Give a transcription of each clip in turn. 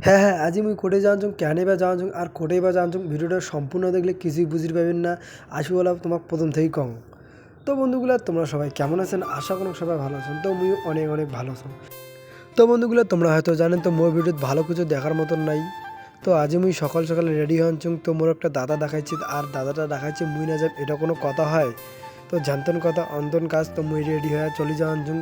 হ্যাঁ, আজি মুই কোটে যাওয়াং কেনে বা যাওয়াং আর কোটেই বা যাওয়াং ভিডিওটা সম্পূর্ণ দেখলে কিছুই বুঝির পাবেন না। আসিওয়ালা তোমাকে প্রথম থেকেই কং। তো বন্ধুগুলা তোমরা সবাই কেমন আছেন? আশা করুন সবাই ভালো আছেন। তো মুই অনেক অনেক ভালো আছি। তো বন্ধুগুলা তোমরা হয়তো জানেন তো মোর ভিডিওত ভালো কিছু দেখার মতন নাই। তো আজি মুই সকাল সকালে রেডি হওয়াঞ্চুং তো মোর একটা দাদা দেখাইছি আর দাদাটা দেখাইছে মুই না যাব এটা কোনো কথা হয়? তো জানতেন কথা অন্তন কাজ তো মুই রেডি হয়ে চলে যাওয়াঞ্চুং।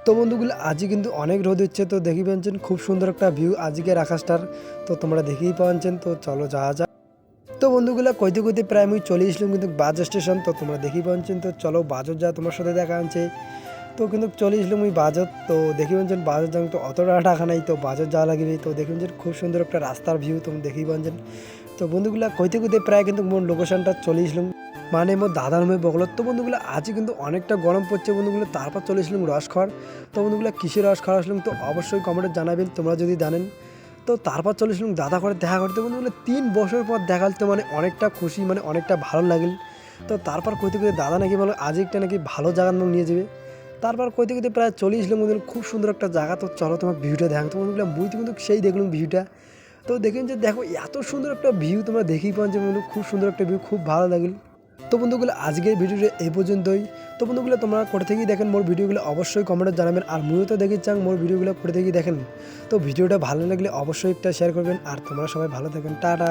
তো বন্ধুগুলো আজই কিন্তু অনেক রোদ হচ্ছে তো দেখি পাচ্ছেন খুব সুন্দর একটা ভিউ আজকের আকাশটার। তো তোমরা দেখেই পাচ্ছেন তো চলো যাওয়া যাক। তো বন্ধুগুলো কইতে কইতে প্রায় আমি চলে আসলাম কিন্তু বাস স্টেশন তো তোমরা দেখেই পাচ্ছেন তো চলো বাজত যা তোমার সাথে দেখা আনছে। তো কিন্তু চলে আসলাম ওই বাজত তো দেখি পাচ্ছেন বাজত যান তো অতটা টাকা নাই তো বাজত যাওয়া লাগবে তো দেখি পাচ্ছেন খুব সুন্দর একটা রাস্তার ভিউ তোমরা দেখেই পাচ্ছেন। তো বন্ধুগুলা কইতে কইতে প্রায় কিন্তু মোর লোকেশনটা চলে আসলাম মানে মোর দাদার মেয়ে বগলত। তো বন্ধুগুলো আজই কিন্তু অনেকটা গরম পড়ছে বন্ধুগুলো তারপর চলে আসলাম রস খাওয়ার। তো বন্ধুগুলো কিসের রস খাওয়া আসলাম তো অবশ্যই কমেন্টে জানাবেন তোমরা যদি জানেন। তো তারপর চলে আসলাম দাদা করে দেখা করতে বন্ধুগুলো 3 বছর পর দেখা তো মানে অনেকটা খুশি মানে অনেকটা ভালো লাগিল। তো তারপর কইতে কইতে দাদা নাকি বলো আজ একটা নাকি ভালো জায়গার নাম নিয়ে যাবে। তারপর কইতে কইতে প্রায় চলে আসলাম বন্ধুগুলো খুব সুন্দর একটা জায়গা তো চলো তোমার ভিউটা দেখা তো বন্ধুগুলো মুই তো কিন্তু সেই দেখলাম ভিউটা। তো দেখেন যে দেখো এত সুন্দর একটা ভিউ তোমরা দেখেই পান যে বন্ধু খুব সুন্দর একটা ভিউ খুব ভালো লাগিল। তো বন্ধুগুলো আজকের ভিডিওটা এই পর্যন্তই। তো বন্ধুগুলো তোমরা কোথা থেকেই দেখেন মোর ভিডিওগুলো অবশ্যই কমেন্টে জানাবেন আর মুইও তো দেখি চাং মোর ভিডিওগুলো কোথা থেকেই দেখেন। তো ভিডিওটা ভালো লাগলে অবশ্যই একটা শেয়ার করবেন আর তোমরা সবাই ভালো থাকেন টাটা।